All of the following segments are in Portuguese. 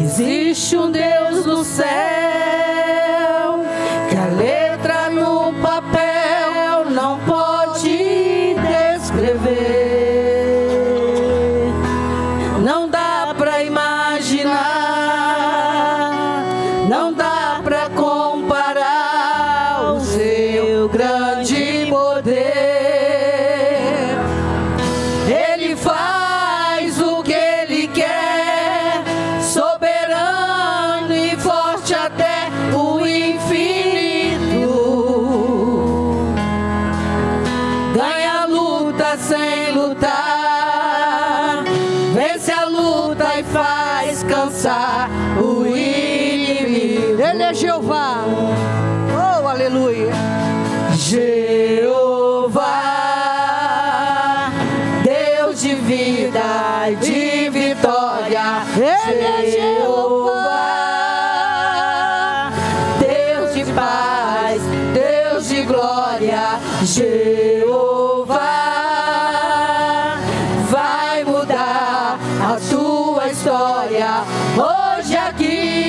Existe um Deus no céu, que a letra no papel não pode descrever. Não dá pra imaginar, não dá pra comparar o seu grande poder. Ele faz o que Ele quer, soberano e forte até o infinito. Ganha a luta sem lutar, vence a luta e faz cansar o inimigo. Ele é Jeová. Oh, aleluia. Jeová, Deus de vida e de vitória. Ele é Jeová, Deus de paz, Deus de glória. Jeová, vai mudar a tua história hoje aqui.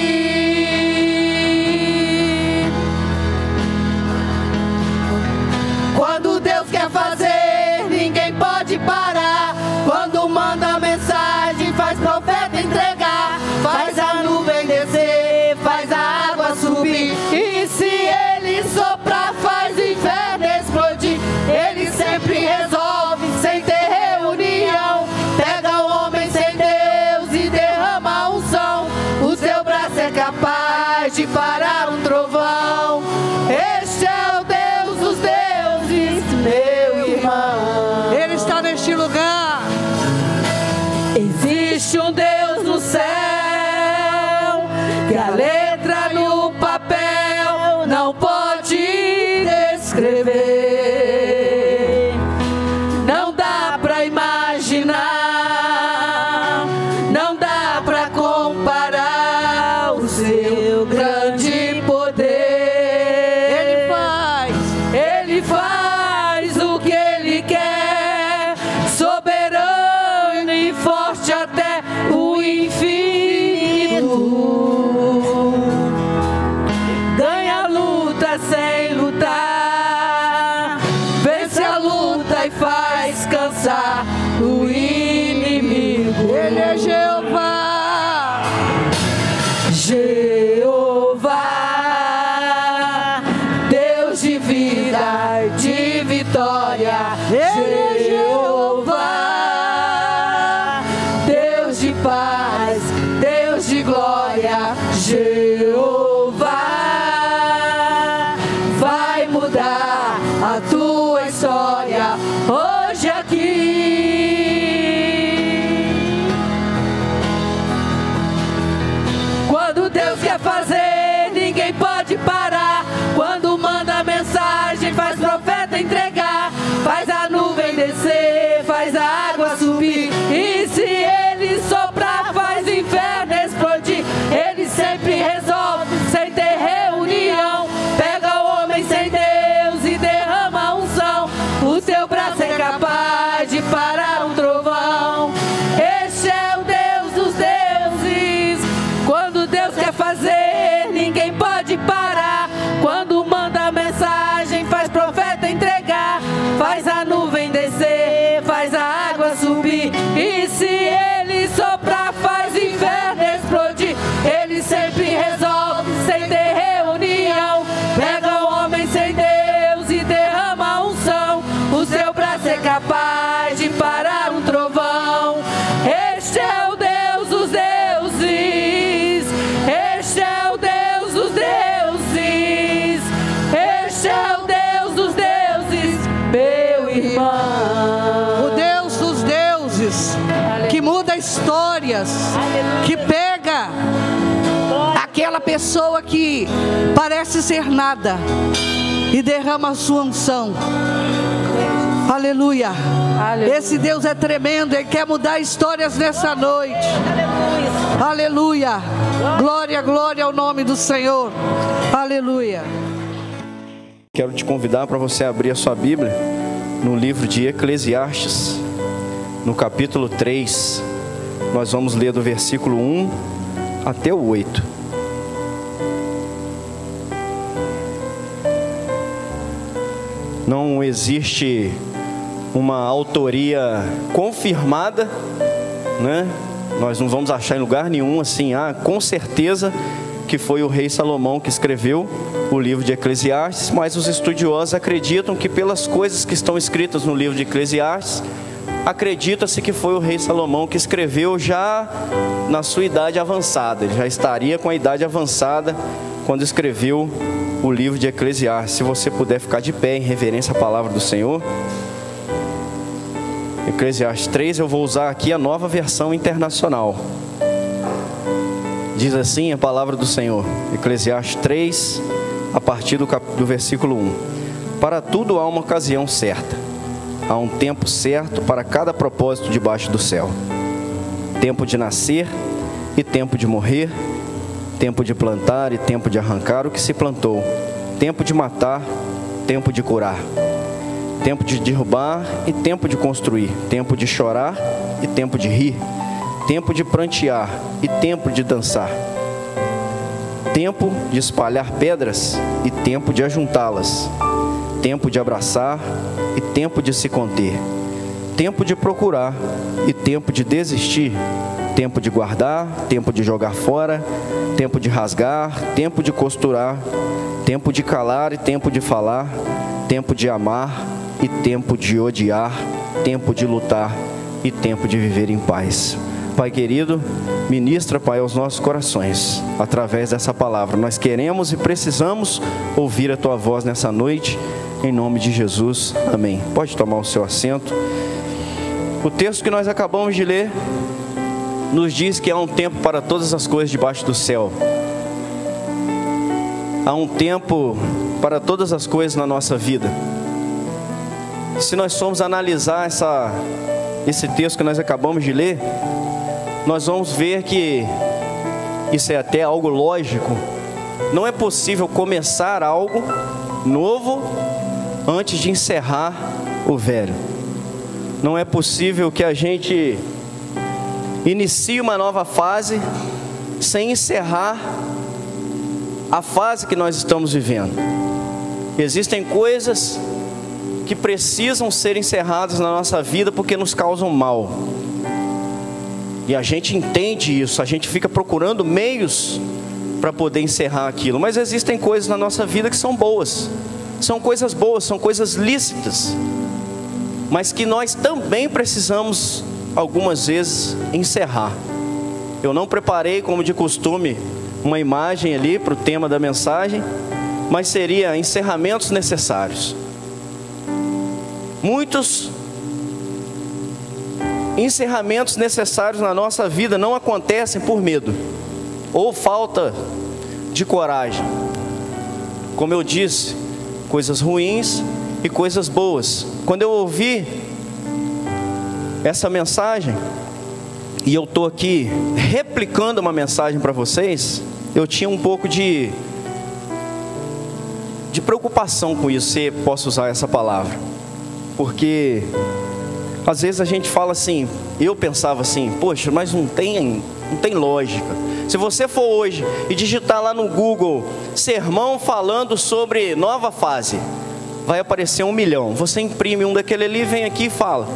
Quando Deus quer fazer, ninguém pode parar. Quando manda mensagem, faz profeta entregar. Faz a nuvem descer, faz a água subir. E se Ele soprar, faz o inferno explodir. Ele sempre resolve sem ter reunião. Pega o homem sem Deus e derrama a unção. O seu braço é capaz de parar um trovão. Este é o Deus dos deuses, meu irmão. Ele está neste lugar. Existe um Deus no céu, que a letra no papel não pode descrever. Não dá pra imaginar, não dá pra comparar o seu grande poder. Ele faz o que Ele quer, soberano e forte até o infinito. Ganha a luta sem lutar, vence a luta e faz cansar o inimigo. Ele é Jeová. Jeová, Deus de vida e de vitória. Ele é Jeová, Deus de paz, Deus de glória. Jeová, vai mudar a tua história hoje aqui. Quando Deus quer fazer, ninguém pode parar. Quando manda mensagem, faz profeta entregar. Faz a nuvem descer, faz a água subir. E se Ele soprar, faz o inferno explodir. Ele sempre resolve sem ter reunião. Pega o homem sem Deus e derrama a unção. O seu braço é capaz de parar um trovão. Este é o Deus dos deuses. Quando Deus quer fazer, ninguém pode parar. Quando manda mensagem, faz profeta entregar. Faz a nuvem descer, faz a água subir. E se Ele soprar, faz o inferno explodir. Ele sempre resolve sem ter reunião. Pega o homem sem Deus e derrama a unção. O seu braço é capaz de parar um trovão. Este é o Deus dos deuses. Este é o Deus dos deuses. Este é o Deus dos deuses, meu irmão. O Deus dos deuses, que muda histórias, que pega aquela pessoa que parece ser nada e derrama a sua unção. Aleluia. Esse Deus é tremendo, Ele quer mudar histórias nessa noite. Aleluia. Glória, glória ao nome do Senhor. Aleluia. Quero te convidar para você abrir a sua Bíblia no livro de Eclesiastes, no capítulo 3. Nós vamos ler do versículo 1 até o 8. Não existe uma autoria confirmada, né? Nós não vamos achar em lugar nenhum assim, com certeza que foi o rei Salomão que escreveu o livro de Eclesiastes, mas os estudiosos acreditam que pelas coisas que estão escritas no livro de Eclesiastes, acredita-se que foi o rei Salomão que escreveu já na sua idade avançada. Ele já estaria com a idade avançada quando escreveu o livro de Eclesiastes. Se você puder ficar de pé em reverência à palavra do Senhor. Eclesiastes 3, eu vou usar aqui a Nova Versão Internacional. Diz assim a palavra do Senhor, Eclesiastes 3, a partir do versículo 1. Para tudo há uma ocasião certa, há um tempo certo para cada propósito debaixo do céu. Tempo de nascer e tempo de morrer, tempo de plantar e tempo de arrancar o que se plantou, tempo de matar, tempo de curar, tempo de derrubar e tempo de construir, tempo de chorar e tempo de rir, tempo de prantear e tempo de dançar, tempo de espalhar pedras e tempo de ajuntá-las, tempo de abraçar e tempo de se conter, tempo de procurar e tempo de desistir, tempo de guardar, tempo de jogar fora, tempo de rasgar, tempo de costurar, tempo de calar e tempo de falar, tempo de amar e tempo de odiar, tempo de lutar e tempo de viver em paz. Pai querido, ministra, Pai, aos nossos corações, através dessa palavra. Nós queremos e precisamos ouvir a Tua voz nessa noite, em nome de Jesus, amém. Pode tomar o seu assento. O texto que nós acabamos de ler nos diz que há um tempo para todas as coisas debaixo do céu. Há um tempo para todas as coisas na nossa vida. Se nós formos analisar esse texto que nós acabamos de ler, nós vamos ver que isso é até algo lógico. Não é possível começar algo novo antes de encerrar o velho. Não é possível que a gente inicie uma nova fase sem encerrar a fase que nós estamos vivendo. Existem coisas que precisam ser encerradas na nossa vida porque nos causam mal. E a gente entende isso, a gente fica procurando meios para poder encerrar aquilo. Mas existem coisas na nossa vida que são boas, são coisas boas, são coisas lícitas, mas que nós também precisamos algumas vezes encerrar. Eu não preparei, como de costume, uma imagem ali para o tema da mensagem, mas seria encerramentos necessários. Muitos encerramentos necessários na nossa vida não acontecem por medo ou falta de coragem. Como eu disse, coisas ruins e coisas boas. Quando eu ouvi essa mensagem, e eu estou aqui replicando uma mensagem para vocês, eu tinha um pouco de preocupação com isso, se posso usar essa palavra. Porque às vezes a gente fala assim, eu pensava assim, poxa, mas não tem lógica. Se você for hoje e digitar lá no Google, sermão falando sobre nova fase, vai aparecer 1 milhão. Você imprime um daquele ali, vem aqui e fala.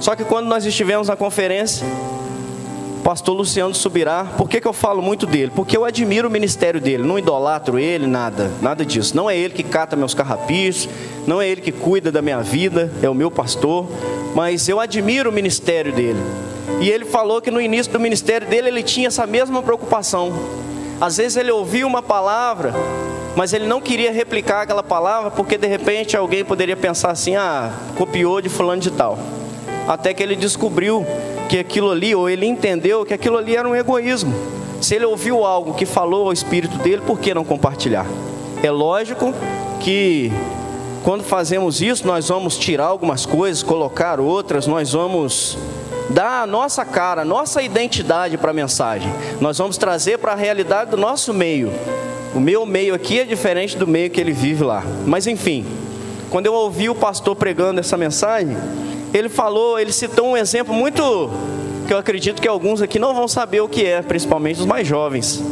Só que quando nós estivemos na conferência, pastor Luciano Subirá, por que eu falo muito dele? Porque eu admiro o ministério dele, não idolatro ele, nada disso. Não é ele que cata meus carrapichos, não é ele que cuida da minha vida, é o meu pastor, mas eu admiro o ministério dele. E ele falou que no início do ministério dele, ele tinha essa mesma preocupação. Às vezes ele ouvia uma palavra, mas ele não queria replicar aquela palavra, porque de repente alguém poderia pensar assim, copiou de fulano de tal. Até que ele descobriu que aquilo ali, ou ele entendeu que aquilo ali era um egoísmo. Se ele ouviu algo que falou ao espírito dele, por que não compartilhar? É lógico que quando fazemos isso, nós vamos tirar algumas coisas, colocar outras, nós vamos dar a nossa cara, a nossa identidade para a mensagem. Nós vamos trazer para a realidade do nosso meio. O meu meio aqui é diferente do meio que ele vive lá. Mas enfim, quando eu ouvi o pastor pregando essa mensagem, ele citou um exemplo muito que eu acredito que alguns aqui não vão saber o que é, principalmente os mais jovens.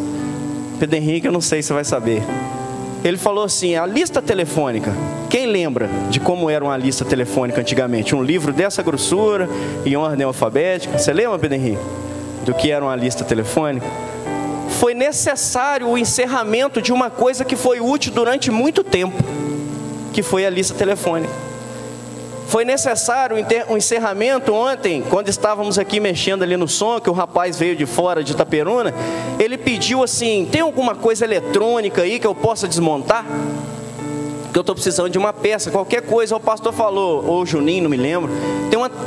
Pedro Henrique, eu não sei se vai saber. Ele falou assim, a lista telefônica. Quem lembra de como era uma lista telefônica antigamente? Um livro dessa grossura, em ordem alfabética. Você lembra, Pedro Henrique, do que era uma lista telefônica? Foi necessário o encerramento de uma coisa que foi útil durante muito tempo, que foi a lista telefônica. Foi necessário um encerramento ontem, quando estávamos aqui mexendo ali no som, que o rapaz veio de fora de Itaperuna, ele pediu assim, tem alguma coisa eletrônica aí que eu possa desmontar? Que eu estou precisando de uma peça, qualquer coisa. O pastor falou, ou o Juninho, não me lembro,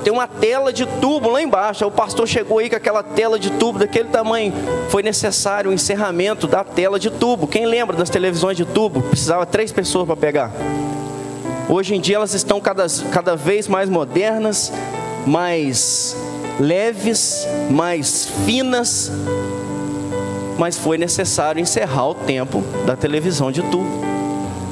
tem uma tela de tubo lá embaixo. Aí o pastor chegou aí com aquela tela de tubo daquele tamanho. Foi necessário o encerramento da tela de tubo. Quem lembra das televisões de tubo? Precisava 3 pessoas para pegar. Hoje em dia elas estão cada vez mais modernas, mais leves, mais finas. Mas foi necessário encerrar o tempo da televisão de tubo.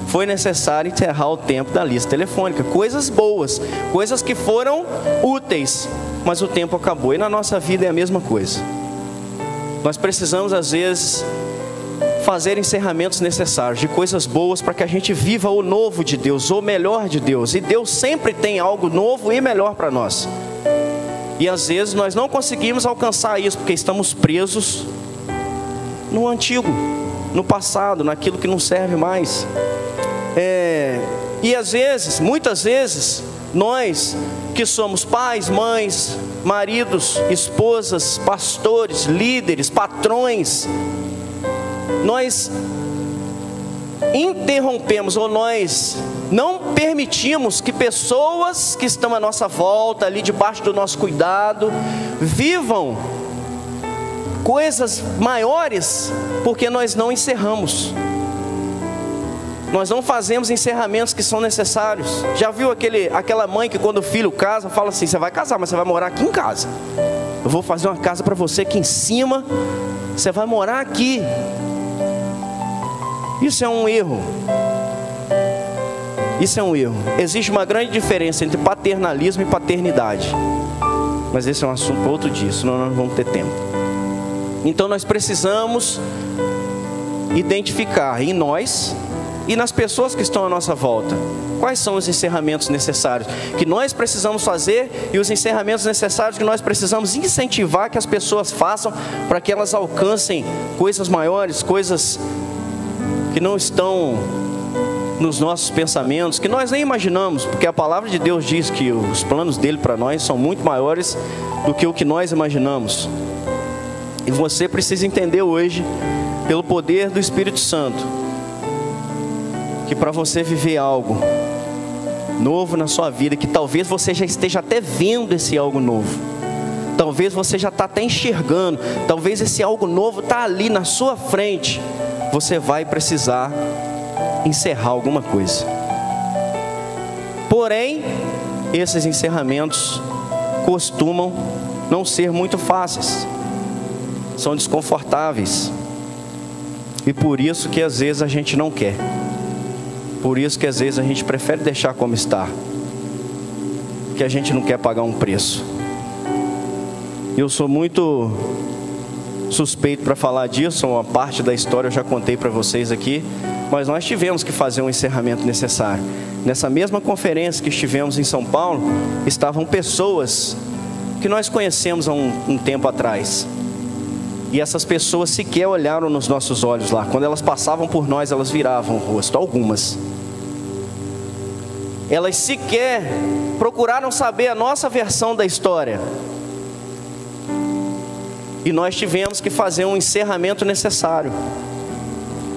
Foi necessário encerrar o tempo da lista telefônica. Coisas boas, coisas que foram úteis, mas o tempo acabou. E na nossa vida é a mesma coisa. Nós precisamos às vezes fazer encerramentos necessários de coisas boas para que a gente viva o novo de Deus, o melhor de Deus. E Deus sempre tem algo novo e melhor para nós. E às vezes nós não conseguimos alcançar isso porque estamos presos no antigo, no passado, naquilo que não serve mais. E às vezes, muitas vezes, nós que somos pais, mães, maridos, esposas, pastores, líderes, patrões, nós interrompemos ou nós não permitimos que pessoas que estão à nossa volta, ali debaixo do nosso cuidado, vivam coisas maiores, porque nós não encerramos. Nós não fazemos encerramentos que são necessários. Já viu aquela mãe que quando o filho casa, fala assim, você vai casar, mas você vai morar aqui em casa. Eu vou fazer uma casa para você aqui em cima, você vai morar aqui. Isso é um erro. Isso é um erro. Existe uma grande diferença entre paternalismo e paternidade. Mas esse é um assunto para outro dia, senão nós não vamos ter tempo. Então nós precisamos identificar em nós e nas pessoas que estão à nossa volta quais são os encerramentos necessários que nós precisamos fazer e os encerramentos necessários que nós precisamos incentivar que as pessoas façam para que elas alcancem coisas maiores, coisas que não estão nos nossos pensamentos, que nós nem imaginamos, porque a palavra de Deus diz que os planos dele para nós são muito maiores do que o que nós imaginamos. E você precisa entender hoje, pelo poder do Espírito Santo, que para você viver algo novo na sua vida, que talvez você já esteja até vendo esse algo novo, talvez você já está até enxergando, talvez esse algo novo está ali na sua frente, você vai precisar encerrar alguma coisa. Porém, esses encerramentos costumam não ser muito fáceis, são desconfortáveis, e por isso que às vezes a gente não quer. Por isso que às vezes a gente prefere deixar como está, porque a gente não quer pagar um preço. Eu sou muito suspeito para falar disso, uma parte da história eu já contei para vocês aqui, mas nós tivemos que fazer um encerramento necessário. Nessa mesma conferência que estivemos em São Paulo, estavam pessoas que nós conhecemos há um tempo atrás. E essas pessoas sequer olharam nos nossos olhos lá. Quando elas passavam por nós, elas viravam o rosto, algumas. Elas sequer procuraram saber a nossa versão da história. E nós tivemos que fazer um encerramento necessário.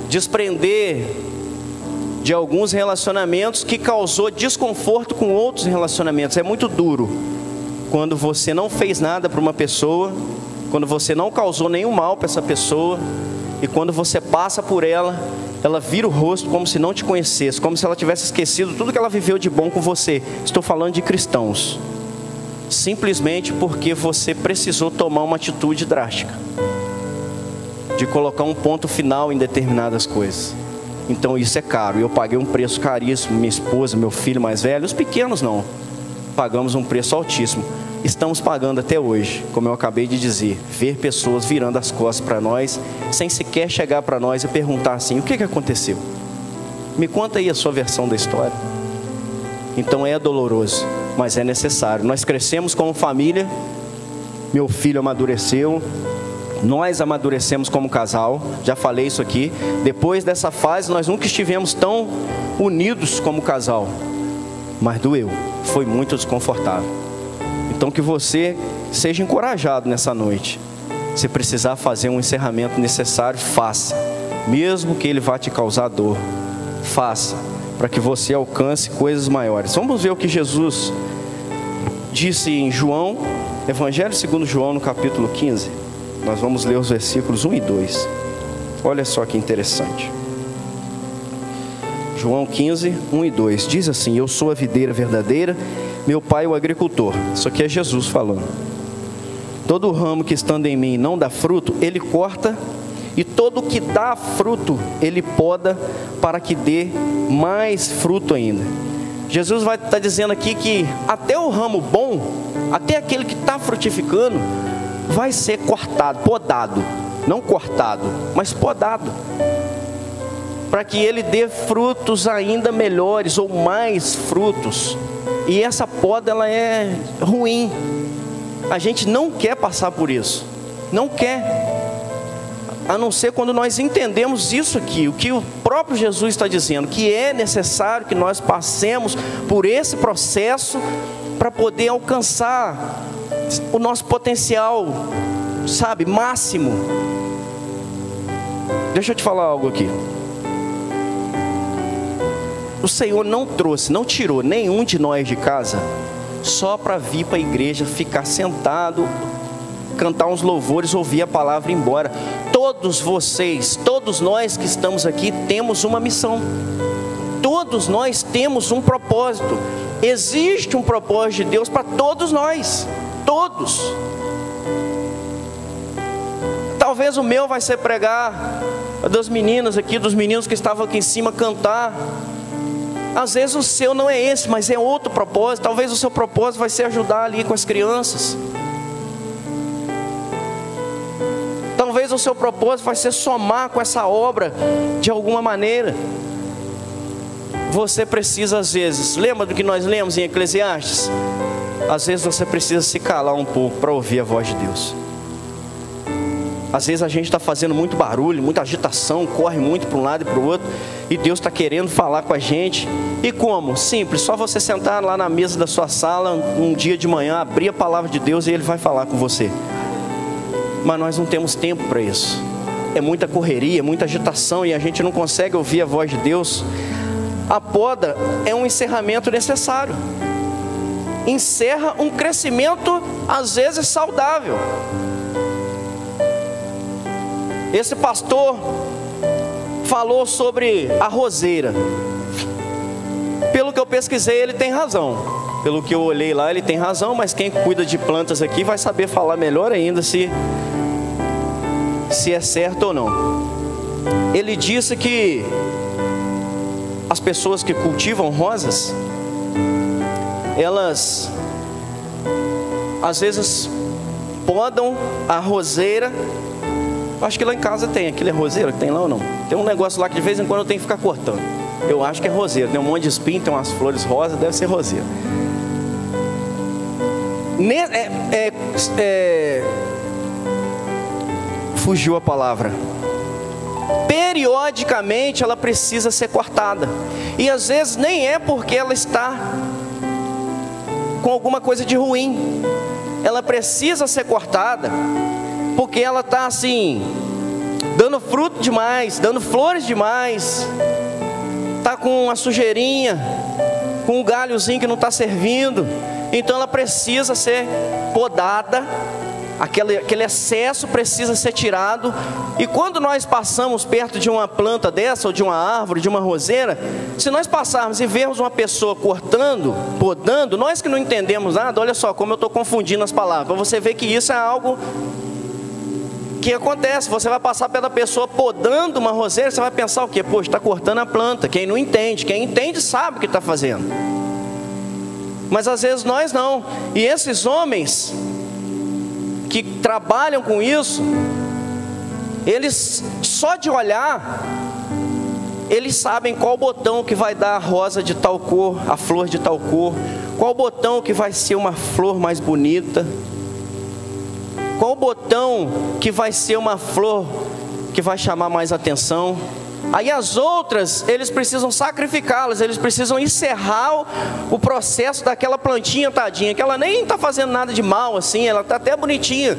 Desprender de alguns relacionamentos que causou desconforto com outros relacionamentos. É muito duro quando você não fez nada para uma pessoa, quando você não causou nenhum mal para essa pessoa, e quando você passa por ela, ela vira o rosto como se não te conhecesse, como se ela tivesse esquecido tudo que ela viveu de bom com você. Estou falando de cristãos, simplesmente porque você precisou tomar uma atitude drástica, de colocar um ponto final em determinadas coisas. Então isso é caro, eu paguei um preço caríssimo, minha esposa, meu filho mais velho, os pequenos não, pagamos um preço altíssimo, estamos pagando até hoje, como eu acabei de dizer, ver pessoas virando as costas para nós, sem sequer chegar para nós e perguntar assim: o que aconteceu? Me conta aí a sua versão da história. Então é doloroso, mas é necessário. Nós crescemos como família, meu filho amadureceu, nós amadurecemos como casal, já falei isso aqui. Depois dessa fase nós nunca estivemos tão unidos como casal, mas doeu, foi muito desconfortável. Então que você seja encorajado nessa noite. Se precisar fazer um encerramento necessário, faça, mesmo que ele vá te causar dor, faça, para que você alcance coisas maiores. Vamos ver o que Jesus disse em João, Evangelho segundo João, no capítulo 15. Nós vamos ler os versículos 1 e 2. Olha só que interessante. João 15, 1 e 2. Diz assim: eu sou a videira verdadeira, meu pai o agricultor. Isso aqui é Jesus falando. Todo ramo que estando em mim não dá fruto, ele corta, e todo que dá fruto, ele poda, para que dê mais fruto ainda. Jesus vai estar dizendo aqui que até o ramo bom, até aquele que está frutificando, vai ser cortado, podado. Não cortado, mas podado, para que ele dê frutos ainda melhores, ou mais frutos. E essa poda, ela é ruim. A gente não quer passar por isso, não quer, a não ser quando nós entendemos isso aqui, o que o próprio Jesus está dizendo, que é necessário que nós passemos por esse processo para poder alcançar o nosso potencial, sabe, máximo. Deixa eu te falar algo aqui. O Senhor não trouxe, não tirou nenhum de nós de casa só para vir para a igreja, ficar sentado, cantar uns louvores, ouvir a palavra e ir embora. Todos vocês, todos nós que estamos aqui temos uma missão. Todos nós temos um propósito. Existe um propósito de Deus para todos nós. Todos. Talvez o meu vai ser pregar, das meninas aqui, dos meninos que estavam aqui em cima, cantar. Às vezes o seu não é esse, mas é outro propósito. Talvez o seu propósito vai ser ajudar ali com as crianças. Talvez o seu propósito vai ser somar com essa obra de alguma maneira. Você precisa, às vezes, lembra do que nós lemos em Eclesiastes? Às vezes você precisa se calar um pouco para ouvir a voz de Deus. Às vezes a gente está fazendo muito barulho, muita agitação, corre muito para um lado e para o outro, e Deus está querendo falar com a gente. E como? Simples, só você sentar lá na mesa da sua sala um dia de manhã, abrir a palavra de Deus e Ele vai falar com você. Mas nós não temos tempo para isso. É muita correria, muita agitação, e a gente não consegue ouvir a voz de Deus. A poda é um encerramento necessário. Encerra um crescimento, às vezes, saudável. Esse pastor falou sobre a roseira. Pelo que eu pesquisei, ele tem razão. Pelo que eu olhei lá, ele tem razão, mas quem cuida de plantas aqui vai saber falar melhor ainda se é certo ou não. Ele disse que as pessoas que cultivam rosas, elas às vezes podam a roseira. Acho que lá em casa tem, aquilo é roseira que tem lá ou não? Tem um negócio lá que de vez em quando eu tenho que ficar cortando. Eu acho que é roseira, tem um monte de espinho, tem umas flores rosas, deve ser roseira. Fugiu a palavra. Periodicamente ela precisa ser cortada. E às vezes nem é porque ela está com alguma coisa de ruim. Ela precisa ser cortada porque ela está assim, dando fruto demais, dando flores demais, está com uma sujeirinha, com um galhozinho que não está servindo. Então ela precisa ser podada, aquele excesso precisa ser tirado. E quando nós passamos perto de uma planta dessa, ou de uma árvore, de uma roseira, se nós passarmos e vermos uma pessoa cortando, podando, nós que não entendemos nada, olha só como eu estou confundindo as palavras, para você ver que isso é algo que acontece. Você vai passar pela pessoa podando uma roseira, você vai pensar o quê? Poxa, está cortando a planta. Quem não entende, quem entende sabe o que está fazendo. Mas às vezes nós não. E esses homens que trabalham com isso, eles só de olhar, eles sabem qual botão que vai dar a rosa de tal cor, a flor de tal cor, qual botão que vai ser uma flor mais bonita, qual botão que vai ser uma flor que vai chamar mais atenção. Aí as outras, eles precisam sacrificá-las, eles precisam encerrar o processo daquela plantinha tadinha, que ela nem está fazendo nada de mal assim, ela está até bonitinha,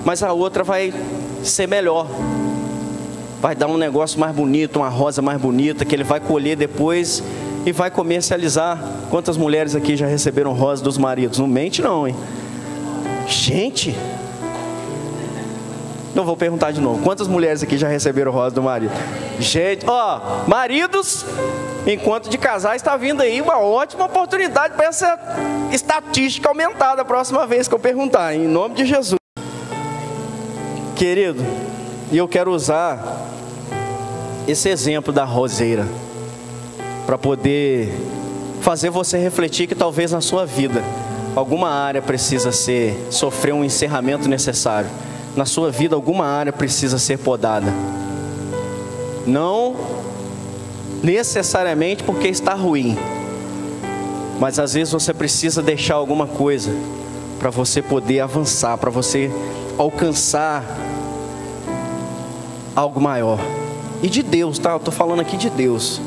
mas a outra vai ser melhor, vai dar um negócio mais bonito, uma rosa mais bonita, que ele vai colher depois e vai comercializar. Quantas mulheres aqui já receberam rosa dos maridos? Não mente não, hein? Gente, não vou perguntar de novo. Quantas mulheres aqui já receberam rosa do marido? Gente, ó, maridos, enquanto de casais, está vindo aí uma ótima oportunidade para essa estatística aumentar da próxima vez que eu perguntar, em nome de Jesus. Querido, e eu quero usar esse exemplo da roseira para poder fazer você refletir que talvez na sua vida alguma área precisa sofrer um encerramento necessário. Na sua vida alguma área precisa ser podada. Não necessariamente porque está ruim, mas às vezes você precisa deixar alguma coisa para você poder avançar, para você alcançar algo maior. E de Deus, tá? Eu estou falando aqui de Deus.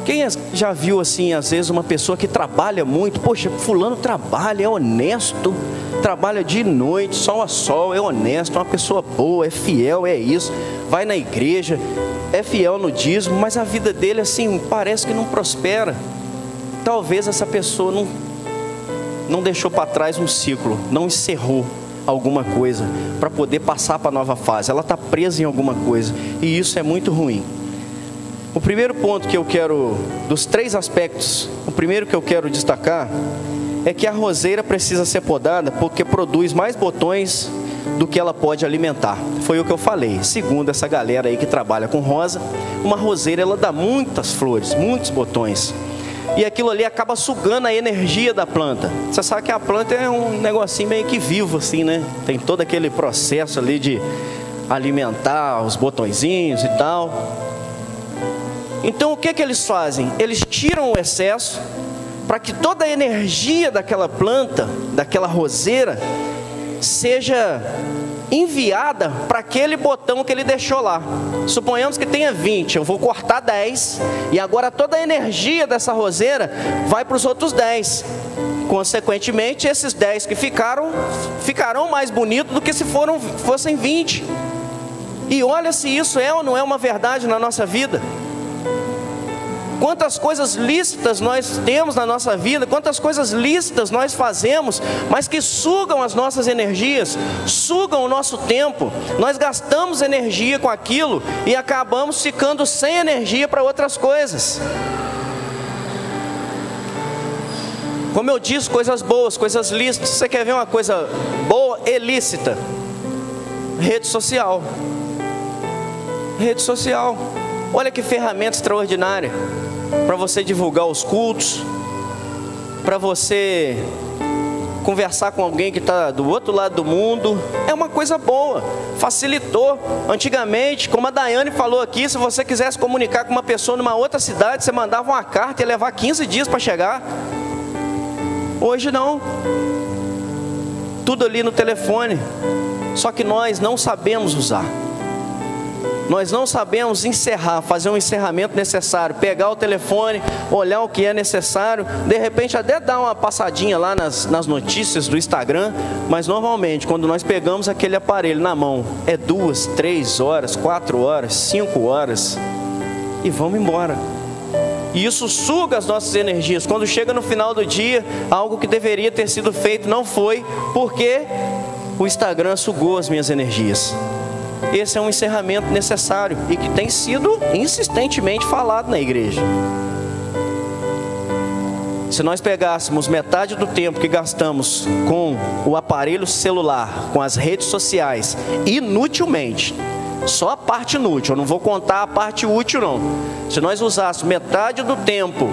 Quem já viu assim, às vezes, uma pessoa que trabalha muito? Poxa, fulano trabalha, é honesto, trabalha de noite, sol a sol, é honesto, é uma pessoa boa, é fiel, é isso, vai na igreja, é fiel no dízimo, mas a vida dele assim, parece que não prospera. Talvez essa pessoa não deixou para trás um ciclo, não encerrou alguma coisa para poder passar para a nova fase. Ela está presa em alguma coisa, e isso é muito ruim. O primeiro ponto que eu quero, dos 3 aspectos, o primeiro que eu quero destacar é que a roseira precisa ser podada porque produz mais botões do que ela pode alimentar. Foi o que eu falei. Segundo essa galera aí que trabalha com rosa, uma roseira ela dá muitas flores, muitos botões, e aquilo ali acaba sugando a energia da planta. Você sabe que a planta é um negocinho meio que vivo assim, né? Tem todo aquele processo ali de alimentar os botõezinhos e tal. Então o que eles fazem? Eles tiram o excesso para que toda a energia daquela planta, daquela roseira, seja enviada para aquele botão que ele deixou lá. Suponhamos que tenha 20, eu vou cortar 10, e agora toda a energia dessa roseira vai para os outros 10. Consequentemente, esses 10 que ficarão mais bonitos do que se fossem 20. E olha se isso é ou não é uma verdade na nossa vida. Quantas coisas lícitas nós temos na nossa vida, quantas coisas lícitas nós fazemos, mas que sugam as nossas energias, sugam o nosso tempo. Nós gastamos energia com aquilo e acabamos ficando sem energia para outras coisas. Como eu disse, coisas boas, coisas lícitas. Você quer ver uma coisa boa e lícita? Rede social. Rede social. Olha que ferramenta extraordinária para você divulgar os cultos, para você conversar com alguém que está do outro lado do mundo. É uma coisa boa, facilitou. Antigamente, como a Daiane falou aqui, se você quisesse comunicar com uma pessoa numa outra cidade, você mandava uma carta e ia levar 15 dias para chegar. Hoje não, tudo ali no telefone. Só que nós não sabemos usar. Nós não sabemos encerrar, fazer um encerramento necessário, pegar o telefone, olhar o que é necessário, de repente até dar uma passadinha lá nas notícias do Instagram, mas normalmente quando nós pegamos aquele aparelho na mão, é 2, 3 horas, 4 horas, 5 horas e vamos embora. E isso suga as nossas energias. Quando chega no final do dia, algo que deveria ter sido feito não foi, porque o Instagram sugou as minhas energias. Esse é um encerramento necessário e que tem sido insistentemente falado na igreja. Se nós pegássemos metade do tempo que gastamos com o aparelho celular, com as redes sociais, inutilmente, só a parte inútil, eu não vou contar a parte útil não. Se nós usássemos metade do tempo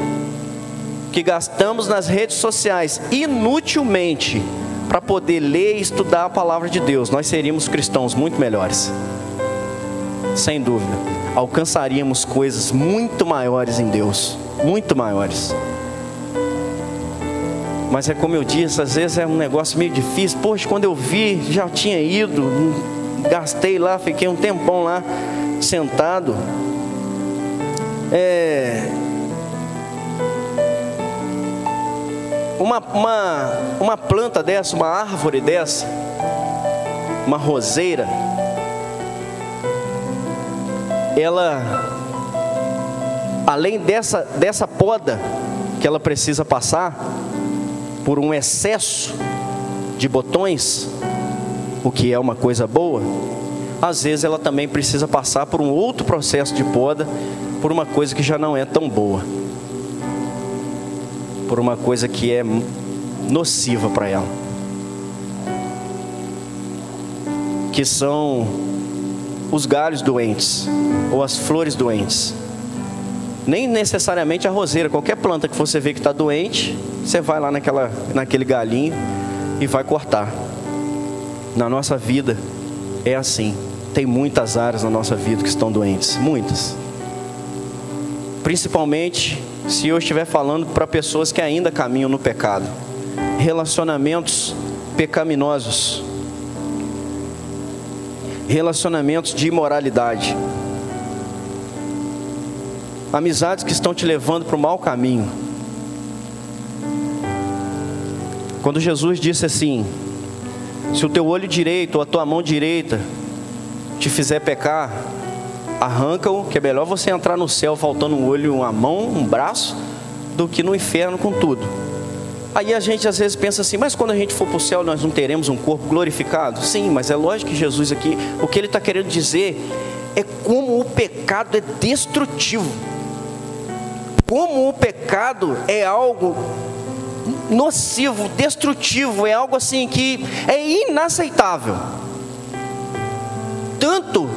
que gastamos nas redes sociais inutilmente para poder ler e estudar a palavra de Deus, nós seríamos cristãos muito melhores. Sem dúvida, alcançaríamos coisas muito maiores em Deus, muito maiores. Mas é como eu disse, às vezes é um negócio meio difícil. Poxa, quando eu vi, já tinha ido, gastei lá, fiquei um tempão lá sentado. Uma planta dessa, uma árvore dessa, uma roseira, ela, além dessa poda que ela precisa passar por um excesso de botões, o que é uma coisa boa, às vezes ela também precisa passar por um outro processo de poda, por uma coisa que já não é tão boa, por uma coisa que é nociva para ela, que são os galhos doentes ou as flores doentes. Nem necessariamente a roseira, qualquer planta que você vê que está doente, você vai lá naquele galhinho e vai cortar. Na nossa vida é assim. Tem muitas áreas na nossa vida que estão doentes, muitas. Principalmente se eu estiver falando para pessoas que ainda caminham no pecado. Relacionamentos pecaminosos, relacionamentos de imoralidade, amizades que estão te levando para o mau caminho. Quando Jesus disse assim: se o teu olho direito ou a tua mão direita te fizer pecar, arranca-o, que é melhor você entrar no céu faltando um olho, uma mão, um braço, do que no inferno com tudo. Aí a gente às vezes pensa assim: mas quando a gente for para o céu nós não teremos um corpo glorificado? Sim, mas é lógico que Jesus aqui, o que ele está querendo dizer é como o pecado é destrutivo, como o pecado é algo nocivo, destrutivo, é algo assim que é inaceitável. Tanto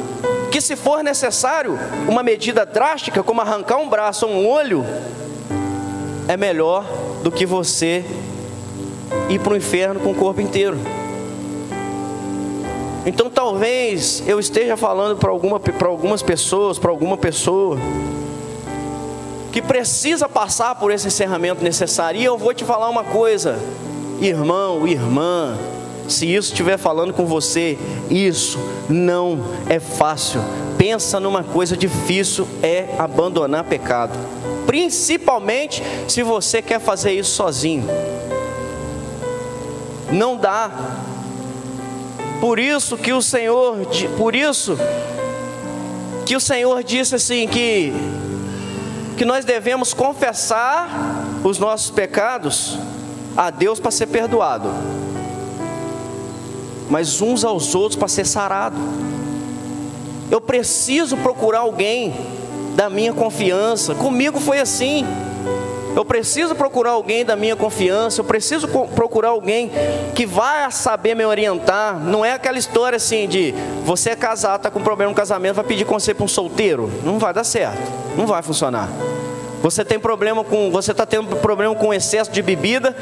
que, se for necessário uma medida drástica, como arrancar um braço ou um olho, é melhor do que você ir para o inferno com o corpo inteiro. Então talvez eu esteja falando para algumas pessoas, para alguma pessoa que precisa passar por esse encerramento necessário. E eu vou te falar uma coisa, irmão, irmã, se isso estiver falando com você, isso não é fácil. Pensa numa coisa difícil, é abandonar pecado, principalmente se você quer fazer isso sozinho. Não dá. Por isso que o Senhor disse assim que nós devemos confessar os nossos pecados a Deus para ser perdoado, mas uns aos outros para ser sarado. Eu preciso procurar alguém da minha confiança. Comigo foi assim. Eu preciso procurar alguém da minha confiança. Eu preciso procurar alguém que vai saber me orientar. Não é aquela história assim de você é casado, está com problema no casamento, vai pedir conselho para um solteiro. Não vai dar certo, não vai funcionar. Você está tendo problema com excesso de bebida,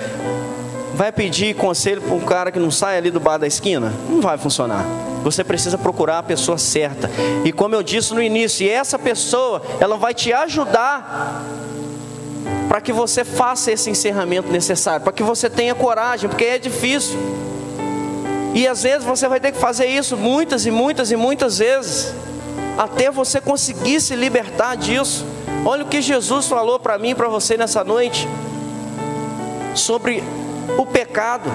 vai pedir conselho para um cara que não sai ali do bar da esquina? Não vai funcionar. Você precisa procurar a pessoa certa. E como eu disse no início, essa pessoa, ela vai te ajudar para que você faça esse encerramento necessário, para que você tenha coragem, porque é difícil. E às vezes você vai ter que fazer isso muitas e muitas e muitas vezes, até você conseguir se libertar disso. Olha o que Jesus falou para mim e para você nessa noite, sobre o pecado.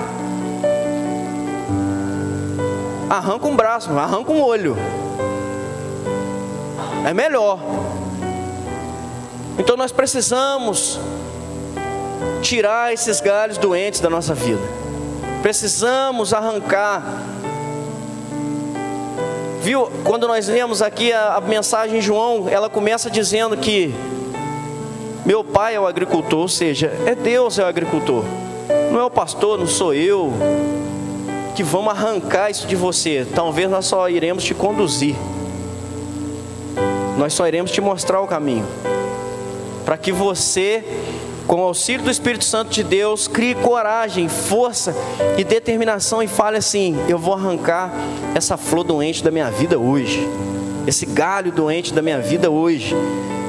Arranca um braço, arranca um olho, é melhor. Então nós precisamos tirar esses galhos doentes da nossa vida. Precisamos arrancar. Viu? Quando nós lemos aqui a mensagem de João, ela começa dizendo que meu pai é o agricultor, ou seja, é Deus é o agricultor. Não é o pastor, não sou eu que vamos arrancar isso de você. Talvez nós só iremos te conduzir. Nós só iremos te mostrar o caminho, para que você com o auxílio do Espírito Santo de Deus, crie coragem, força e determinação e fale assim: eu vou arrancar essa flor doente da minha vida hoje, esse galho doente da minha vida hoje,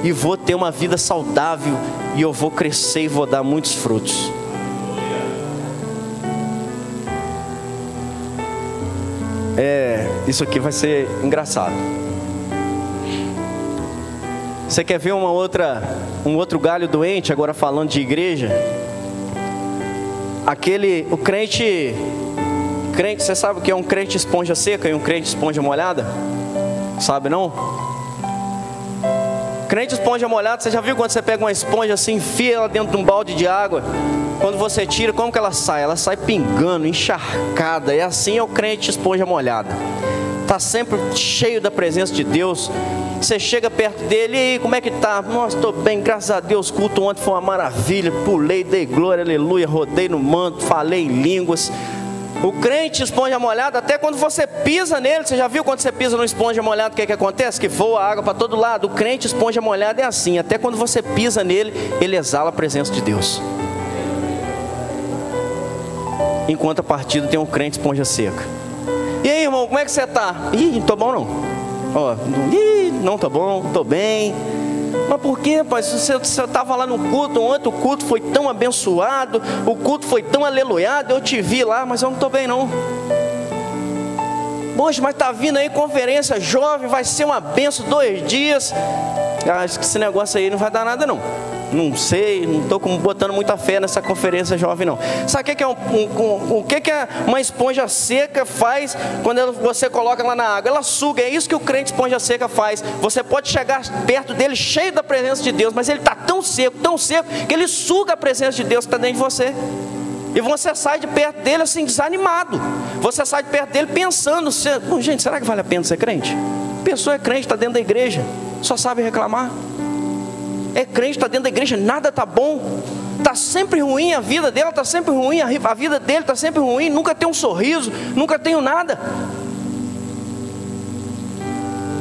e vou ter uma vida saudável, e eu vou crescer e vou dar muitos frutos. Isso aqui vai ser engraçado. Você quer ver um outro galho doente, agora falando de igreja? O crente, você sabe o que é um crente esponja seca e um crente esponja molhada? Sabe não? Crente esponja molhada, você já viu quando você pega uma esponja assim, enfia ela dentro de um balde de água? Quando você tira, como que ela sai? Ela sai pingando, encharcada. E assim é o crente esponja molhada. Está sempre cheio da presença de Deus. Você chega perto dele, e aí, como é que tá? Nossa, estou bem, graças a Deus. O culto ontem foi uma maravilha. Pulei, dei glória, aleluia. Rodei no manto, falei em línguas. O crente esponja molhada, até quando você pisa nele, você já viu quando você pisa no esponja molhado, o que acontece? Que voa água para todo lado. O crente esponja molhada é assim, até quando você pisa nele, ele exala a presença de Deus. Enquanto a partida tem um crente esponja seca. E aí, irmão, como é que você está? Ih, não tô bom não. Não tô bom, tô bem. Mas por quê, pai? Você estava lá no culto ontem, o culto foi tão abençoado, o culto foi tão aleluiado, eu te vi lá, mas eu não tô bem não. Poxa, mas tá vindo aí conferência jovem, vai ser uma benção 2 dias. Acho que esse negócio aí não vai dar nada não. Não sei, não estou botando muita fé nessa conferência jovem não. Sabe o que uma esponja seca faz quando você coloca ela na água? Ela suga, é isso que o crente esponja seca faz. Você pode chegar perto dele cheio da presença de Deus, mas ele está tão seco, que ele suga a presença de Deus que está dentro de você. E você sai de perto dele assim, desanimado. Você sai de perto dele pensando, gente, será que vale a pena ser crente? A pessoa é crente, está dentro da igreja, só sabe reclamar. É crente, está dentro da igreja, nada está bom, está sempre ruim a vida dela, está sempre ruim, a vida dele está sempre ruim, nunca tem um sorriso, nunca tem nada.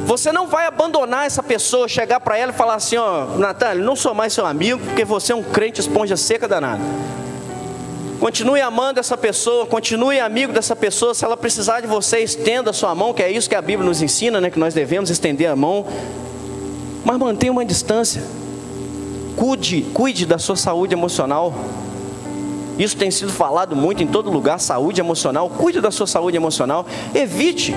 Você não vai abandonar essa pessoa, chegar para ela e falar assim: Natália, não sou mais seu amigo, porque você é um crente esponja seca danado. Continue amando essa pessoa, continue amigo dessa pessoa. Se ela precisar de você, estenda a sua mão, que é isso que a Bíblia nos ensina, né? Que nós devemos estender a mão, mas mantenha uma distância. Cuide da sua saúde emocional. Isso tem sido falado muito em todo lugar, saúde emocional. Cuide da sua saúde emocional. Evite.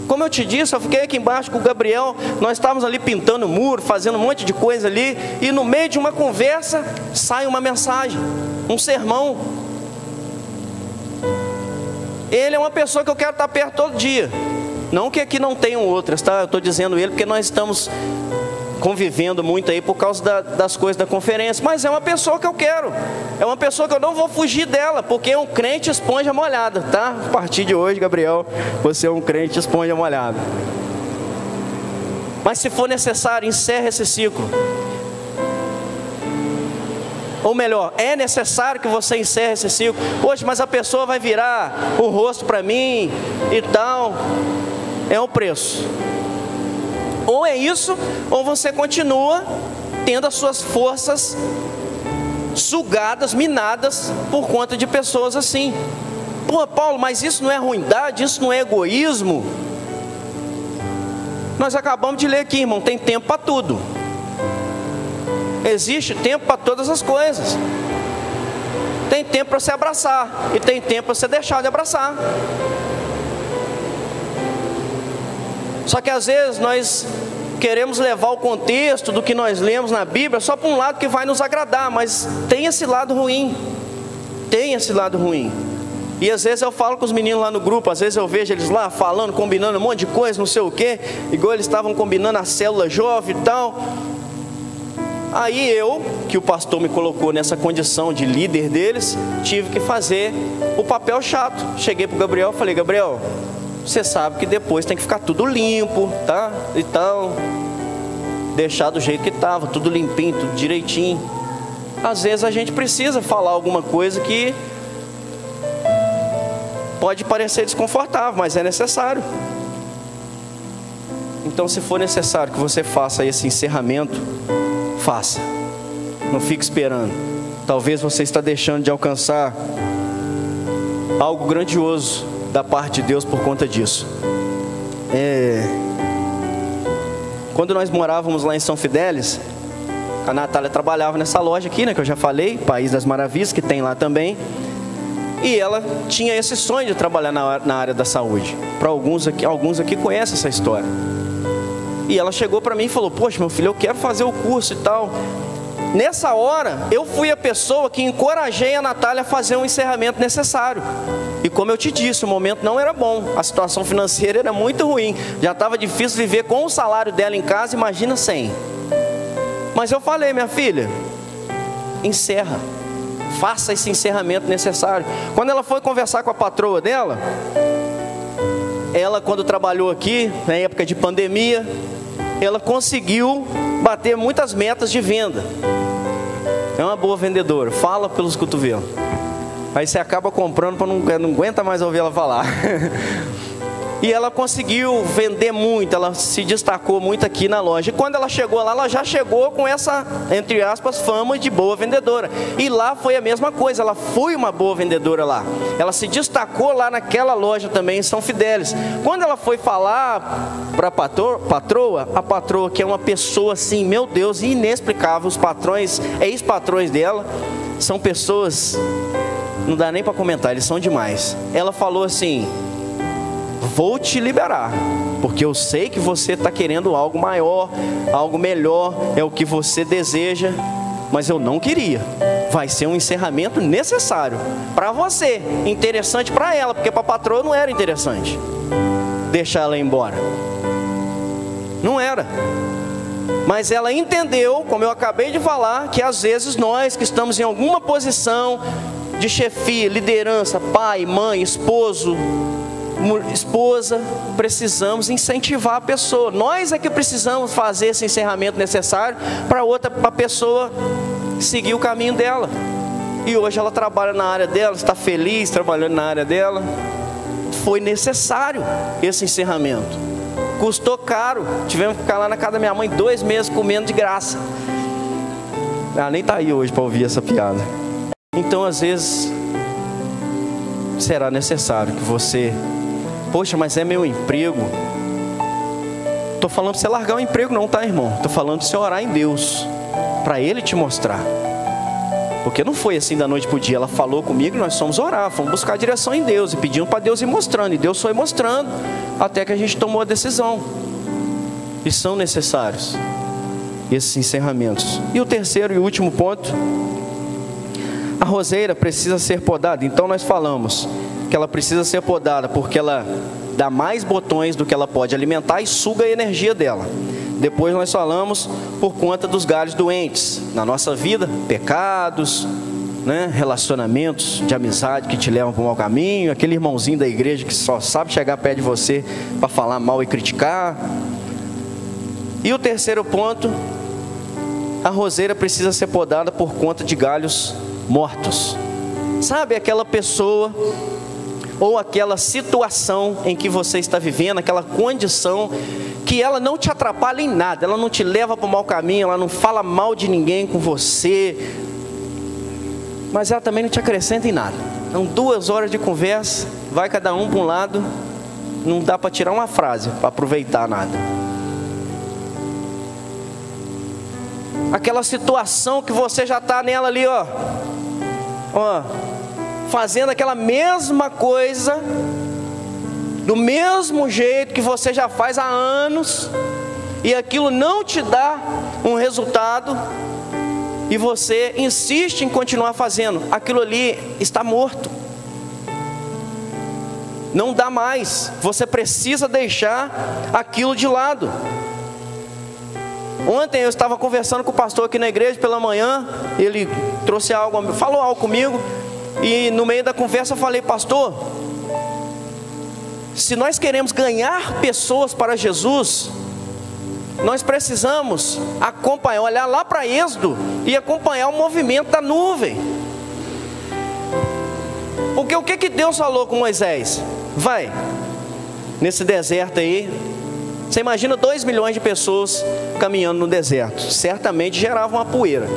Como eu te disse, eu fiquei aqui embaixo com o Gabriel. Nós estávamos ali pintando o muro, fazendo um monte de coisa ali. E no meio de uma conversa, sai uma mensagem, um sermão. Ele é uma pessoa que eu quero estar perto todo dia. Não que aqui não tenham outras, tá? Eu estou dizendo ele porque nós estamos convivendo muito aí por causa das coisas da conferência. Mas é uma pessoa que eu quero. É uma pessoa que eu não vou fugir dela, porque é um crente esponja molhada, tá? A partir de hoje, Gabriel, você é um crente esponja molhada. Mas se for necessário, encerre esse ciclo. Ou melhor, é necessário que você encerre esse ciclo. Poxa, mas a pessoa vai virar o rosto para mim e tal. É o preço. Ou é isso, ou você continua tendo as suas forças sugadas, minadas por conta de pessoas assim. Pô, Paulo, mas isso não é ruindade, isso não é egoísmo? Nós acabamos de ler aqui, irmão, tem tempo para tudo. Existe tempo para todas as coisas. Tem tempo para você abraçar e tem tempo para você deixar de abraçar. Só que às vezes nós queremos levar o contexto do que nós lemos na Bíblia só para um lado que vai nos agradar, mas tem esse lado ruim. E às vezes eu falo com os meninos lá no grupo, às vezes eu vejo eles lá falando, combinando um monte de coisa, não sei o que, igual eles estavam combinando a célula jovem e tal. Aí eu, que o pastor me colocou nessa condição de líder deles, tive que fazer o papel chato. Cheguei para o Gabriel e falei: Gabriel, você sabe que depois tem que ficar tudo limpo, tá? E tal. Deixar do jeito que estava, tudo limpinho, tudo direitinho. Às vezes a gente precisa falar alguma coisa que pode parecer desconfortável, mas é necessário. Então, se for necessário que você faça esse encerramento, faça. Não fique esperando. Talvez você está deixando de alcançar algo grandioso da parte de Deus por conta disso. Quando nós morávamos lá em São Fidélis, a Natália trabalhava nessa loja aqui, né, que eu já falei, País das Maravilhas, que tem lá também. E ela tinha esse sonho de trabalhar na área da saúde. Para alguns aqui conhecem essa história. E ela chegou para mim e falou: poxa, meu filho, eu quero fazer o curso e tal. Nessa hora, eu fui a pessoa que encorajei a Natália a fazer o encerramento necessário. E como eu te disse, o momento não era bom. A situação financeira era muito ruim. Já estava difícil viver com o salário dela em casa, imagina sem. Mas eu falei: minha filha, encerra. Faça esse encerramento necessário. Quando ela foi conversar com a patroa dela, ela, quando trabalhou aqui, na época de pandemia, ela conseguiu bater muitas metas de venda. É uma boa vendedora, fala pelos cotovelos. Aí você acaba comprando para não aguenta mais ouvir ela falar. E ela conseguiu vender muito, ela se destacou muito aqui na loja. E quando ela chegou lá, ela já chegou com essa, entre aspas, fama de boa vendedora. E lá foi a mesma coisa, ela foi uma boa vendedora lá. Ela se destacou lá naquela loja também em São Fidélis. Quando ela foi falar para a patroa, que é uma pessoa assim, meu Deus, inexplicável. Os patrões, ex-patrões dela, são pessoas, não dá nem para comentar, eles são demais. Ela falou assim: vou te liberar, porque eu sei que você está querendo algo maior, algo melhor, é o que você deseja, mas eu não queria. Vai ser um encerramento necessário para você, interessante para ela, porque para a patroa não era interessante deixar ela ir embora, não era. Mas ela entendeu, como eu acabei de falar, que às vezes nós que estamos em alguma posição de chefia, liderança, pai, mãe, esposa, precisamos incentivar a pessoa. Nós é que precisamos fazer esse encerramento necessário para a pessoa seguir o caminho dela. E hoje ela trabalha na área dela, está feliz trabalhando na área dela. Foi necessário esse encerramento. Custou caro. Tivemos que ficar lá na casa da minha mãe 2 meses comendo de graça. Ela nem está aí hoje para ouvir essa piada. Então às vezes será necessário que você: poxa, mas é meu emprego. Estou falando para você largar o emprego não, tá, irmão? Estou falando para você orar em Deus, para Ele te mostrar. Porque não foi assim da noite para o dia. Ela falou comigo, nós fomos orar, fomos buscar direção em Deus e pedimos para Deus ir mostrando. E Deus foi mostrando até que a gente tomou a decisão. E são necessários esses encerramentos. E o terceiro e último ponto: a roseira precisa ser podada. Então nós falamos que ela precisa ser podada porque ela dá mais botões do que ela pode alimentar e suga a energia dela. Depois nós falamos por conta dos galhos doentes na nossa vida, pecados, né? Relacionamentos de amizade que te levam para o mau caminho, aquele irmãozinho da igreja que só sabe chegar perto de você para falar mal e criticar. E o terceiro ponto: a roseira precisa ser podada por conta de galhos mortos. Sabe aquela pessoa ou aquela situação em que você está vivendo, aquela condição que ela não te atrapalha em nada, ela não te leva para o mau caminho, ela não fala mal de ninguém com você, mas ela também não te acrescenta em nada. Então 2 horas de conversa, vai cada um para um lado, não dá para tirar uma frase, para aproveitar nada. Aquela situação que você já está nela ali, ó, fazendo aquela mesma coisa, do mesmo jeito que você já faz há anos, e aquilo não te dá um resultado, e você insiste em continuar fazendo, aquilo ali está morto, não dá mais, você precisa deixar aquilo de lado. Ontem eu estava conversando com o pastor aqui na igreja pela manhã, ele trouxe algo, falou algo comigo, e no meio da conversa eu falei: pastor, se nós queremos ganhar pessoas para Jesus, nós precisamos acompanhar, olhar lá para Êxodo e acompanhar o movimento da nuvem. Porque o que Deus falou com Moisés? Vai, nesse deserto aí, Você imagina 2 milhões de pessoas caminhando no deserto. Certamente gerava uma poeira.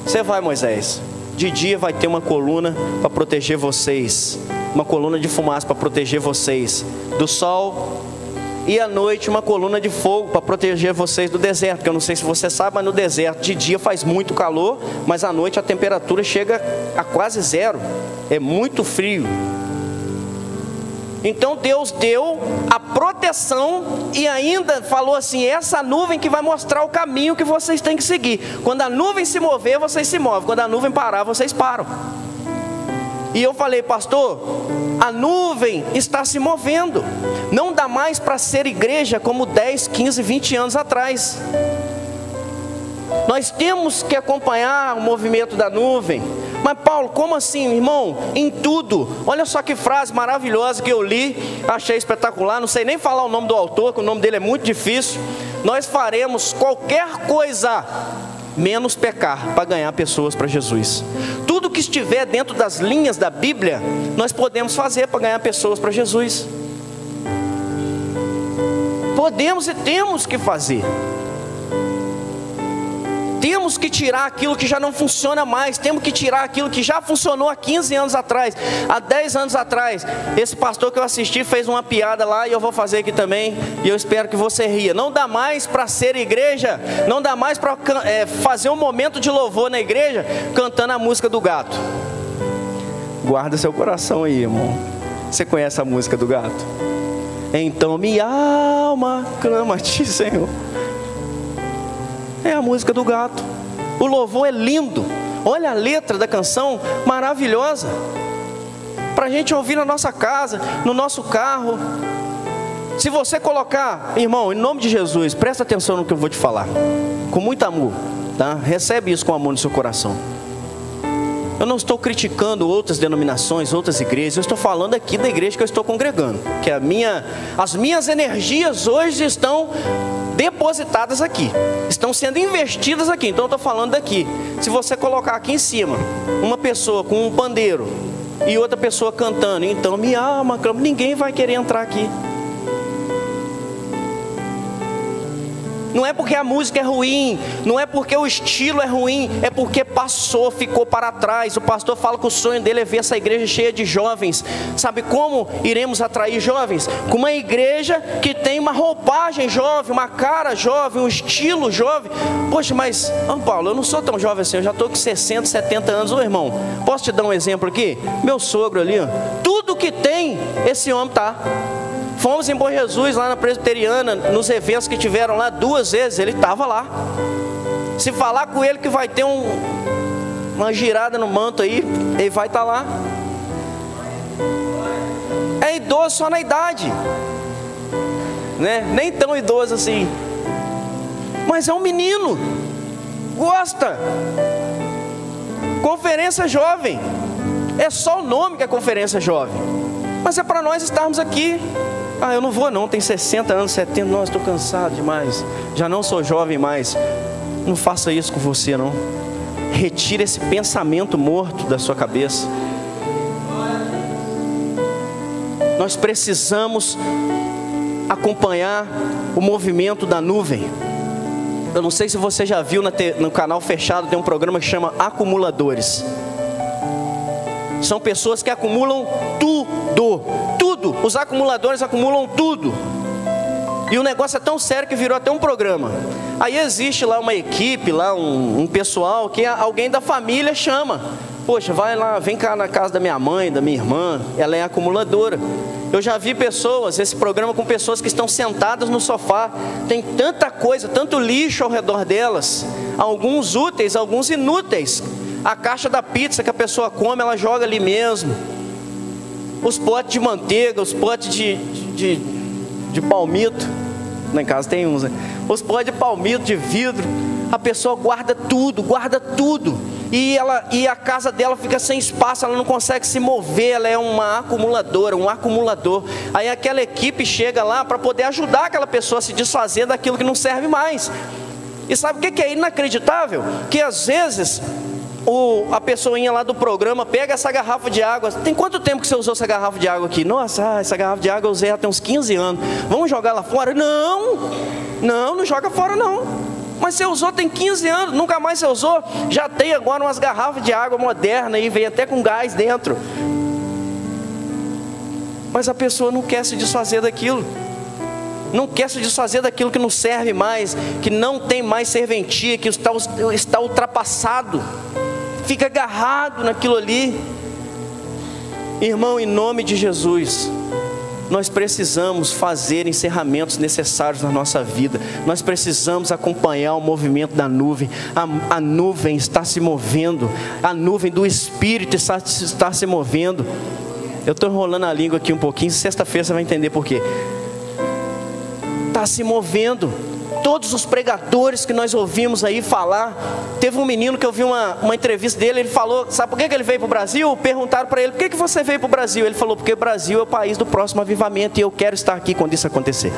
Você vai, Moisés, de dia vai ter uma coluna para proteger vocês, uma coluna de fumaça para proteger vocês do sol, e à noite uma coluna de fogo para proteger vocês do deserto. Que eu não sei se você sabe, mas no deserto de dia faz muito calor, mas à noite a temperatura chega a quase zero. É muito frio. Então Deus deu a proteção e ainda falou assim: essa nuvem que vai mostrar o caminho que vocês têm que seguir. Quando a nuvem se mover, vocês se movem. Quando a nuvem parar, vocês param. E eu falei: pastor, a nuvem está se movendo. Não dá mais para ser igreja como 10, 15, 20 anos atrás. Nós temos que acompanhar o movimento da nuvem. Mas Paulo, como assim, irmão? Em tudo. Olha só que frase maravilhosa que eu li, achei espetacular. Não sei nem falar o nome do autor, que o nome dele é muito difícil. Nós faremos qualquer coisa menos pecar para ganhar pessoas para Jesus. Tudo que estiver dentro das linhas da Bíblia, nós podemos fazer para ganhar pessoas para Jesus. Podemos e temos que fazer. Temos que tirar aquilo que já não funciona mais. Temos que tirar aquilo que já funcionou há 15 anos atrás, há 10 anos atrás. Esse pastor que eu assisti fez uma piada lá, e eu vou fazer aqui também, e eu espero que você ria. Não dá mais para ser igreja, não dá mais para fazer um momento de louvor na igreja cantando a música do gato. Guarda seu coração aí, irmão. Você conhece a música do gato? Então minha alma clama a ti, Senhor. É a música do gato. O louvor é lindo. Olha a letra da canção, maravilhosa, para a gente ouvir na nossa casa, no nosso carro. Se você colocar, irmão, em nome de Jesus, presta atenção no que eu vou te falar, com muito amor, tá? Recebe isso com amor no seu coração. Eu não estou criticando outras denominações, outras igrejas. Eu estou falando aqui da igreja que eu estou congregando, que as minhas energias hoje estão depositadas aqui, estão sendo investidas aqui. Então eu estou falando daqui. Se você colocar aqui em cima uma pessoa com um pandeiro e outra pessoa cantando, então minha alma clama, ninguém vai querer entrar aqui. Não é porque a música é ruim, não é porque o estilo é ruim, é porque passou, ficou para trás. O pastor fala que o sonho dele é ver essa igreja cheia de jovens. Sabe como iremos atrair jovens? Com uma igreja que tem uma roupagem jovem, uma cara jovem, um estilo jovem. Poxa, mas, Paulo, eu não sou tão jovem assim, eu já estou com 60, 70 anos. Ô irmão, posso te dar um exemplo aqui? Meu sogro ali, ó, tudo que tem, esse homem tá. Fomos em Bom Jesus, lá na Presbiteriana, nos eventos que tiveram lá 2 vezes, ele estava lá. Se falar com ele que vai ter uma girada no manto aí, ele vai estar lá. É idoso só na idade, né? Nem tão idoso assim, mas é um menino, gosta. Conferência jovem, é só o nome que é conferência jovem, mas é para nós estarmos aqui. Ah, eu não vou não, tem 60 anos, 70, nossa, estou cansado demais, já não sou jovem mais. Não faça isso com você não. Retire esse pensamento morto da sua cabeça. Nós precisamos acompanhar o movimento da nuvem. Eu não sei se você já viu no canal fechado, tem um programa que chama Acumuladores. São pessoas que acumulam tudo. Os acumuladores acumulam tudo. E o negócio é tão sério que virou até um programa. Aí existe lá uma equipe, lá um pessoal que alguém da família chama. Poxa, vai lá, vem cá na casa da minha mãe, da minha irmã. Ela é acumuladora. Eu já vi pessoas, esse programa com pessoas que estão sentadas no sofá. Tem tanta coisa, tanto lixo ao redor delas. Alguns úteis, alguns inúteis. A caixa da pizza que a pessoa come, ela joga ali mesmo. Os potes de manteiga, os potes de palmito. Lá em casa tem uns, né? Os potes de palmito, de vidro. A pessoa guarda tudo. E a casa dela fica sem espaço, ela não consegue se mover. Ela é uma acumuladora, um acumulador. Aí aquela equipe chega lá para poder ajudar aquela pessoa a se desfazer daquilo que não serve mais. E sabe o que é inacreditável? Que às vezes a pessoinha lá do programa pega essa garrafa de água. Tem quanto tempo que você usou essa garrafa de água aqui? Nossa, essa garrafa de água eu usei até uns 15 anos. Vamos jogar lá fora? Não joga fora não. Mas você usou tem 15 anos, nunca mais você usou. Já tem agora umas garrafas de água moderna e vem até com gás dentro. Mas a pessoa não quer se desfazer daquilo. Não quer se desfazer daquilo que não serve mais, que não tem mais serventia, que está ultrapassado. Fica agarrado naquilo ali. Irmão, em nome de Jesus, nós precisamos fazer encerramentos necessários na nossa vida. Nós precisamos acompanhar o movimento da nuvem. A nuvem está se movendo. A nuvem do Espírito está se movendo. Eu estou enrolando a língua aqui um pouquinho. Sexta-feira você vai entender por quê. Está se movendo. Todos os pregadores que nós ouvimos aí falar. Teve um menino que eu vi uma entrevista dele. Ele falou, sabe por que ele veio para o Brasil? Perguntaram para ele, por que você veio para o Brasil? Ele falou, porque o Brasil é o país do próximo avivamento e eu quero estar aqui quando isso acontecer.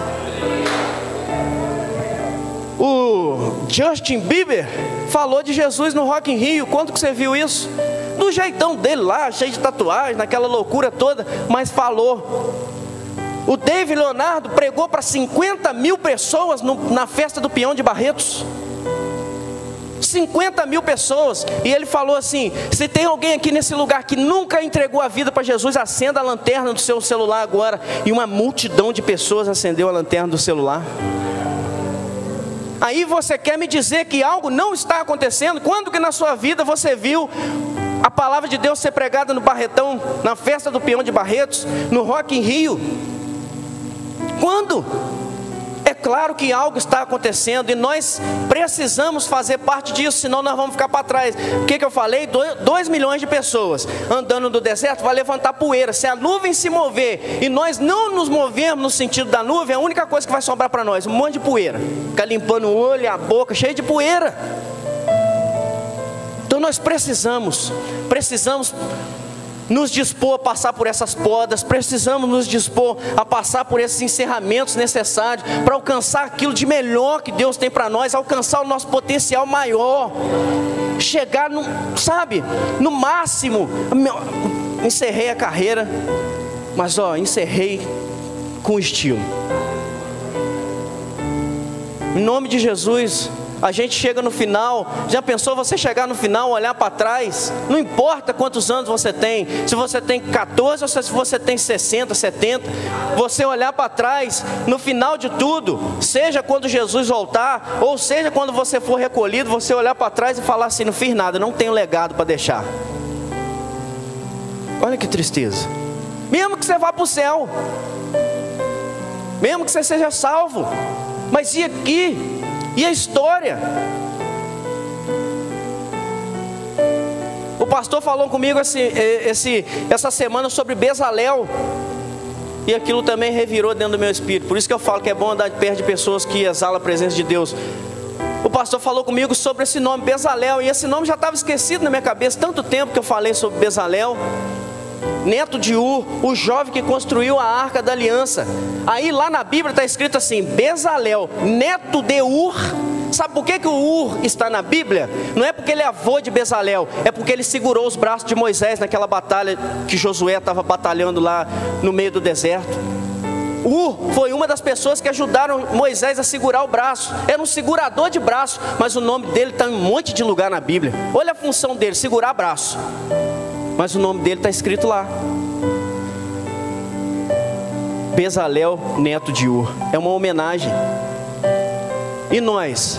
O Justin Bieber falou de Jesus no Rock in Rio. Quanto que você viu isso? Do jeitão dele lá, cheio de tatuagem, naquela loucura toda, mas falou. O David Leonardo pregou para 50 mil pessoas na festa do Peão de Barretos. 50 mil pessoas. E ele falou assim, se tem alguém aqui nesse lugar que nunca entregou a vida para Jesus, acenda a lanterna do seu celular agora. E uma multidão de pessoas acendeu a lanterna do celular. Aí você quer me dizer que algo não está acontecendo? Quando que na sua vida você viu a palavra de Deus ser pregada no Barretão, na festa do Peão de Barretos, no Rock in Rio? Quando? É claro que algo está acontecendo e nós precisamos fazer parte disso, senão nós vamos ficar para trás. O que eu falei? 2 milhões de pessoas andando no deserto vai levantar poeira. Se a nuvem se mover e nós não nos movermos no sentido da nuvem, a única coisa que vai sobrar para nós, um monte de poeira. Ficar limpando o olho e a boca, cheio de poeira. Então nós precisamos nos dispor a passar por essas podas, precisamos nos dispor a passar por esses encerramentos necessários para alcançar aquilo de melhor que Deus tem para nós, alcançar o nosso potencial maior, chegar no máximo. Encerrei a carreira, mas encerrei com estilo. Em nome de Jesus. A gente chega no final. Já pensou você chegar no final, olhar para trás? Não importa quantos anos você tem, se você tem 14 ou se você tem 60, 70. Você olhar para trás, no final de tudo, seja quando Jesus voltar, ou seja quando você for recolhido, você olhar para trás e falar assim, não fiz nada, não tenho legado para deixar. Olha que tristeza. Mesmo que você vá para o céu, mesmo que você seja salvo, mas e aqui? E a história? O pastor falou comigo essa semana sobre Bezalel. E aquilo também revirou dentro do meu espírito. Por isso que eu falo que é bom andar perto de pessoas que exalam a presença de Deus. O pastor falou comigo sobre esse nome, Bezalel. E esse nome já estava esquecido na minha cabeça. Tanto tempo que eu falei sobre Bezalel, neto de Ur, o jovem que construiu a Arca da Aliança. Aí lá na Bíblia está escrito assim, Bezalel, neto de Ur. Sabe por que o Ur está na Bíblia? Não é porque ele é avô de Bezalel, é porque ele segurou os braços de Moisés naquela batalha que Josué estava batalhando lá no meio do deserto. Ur foi uma das pessoas que ajudaram Moisés a segurar o braço. Era um segurador de braço, mas o nome dele está em um monte de lugar na Bíblia. Olha a função dele, segurar braço. Mas o nome dele está escrito lá. Bezalel, neto de Ur. É uma homenagem. E nós?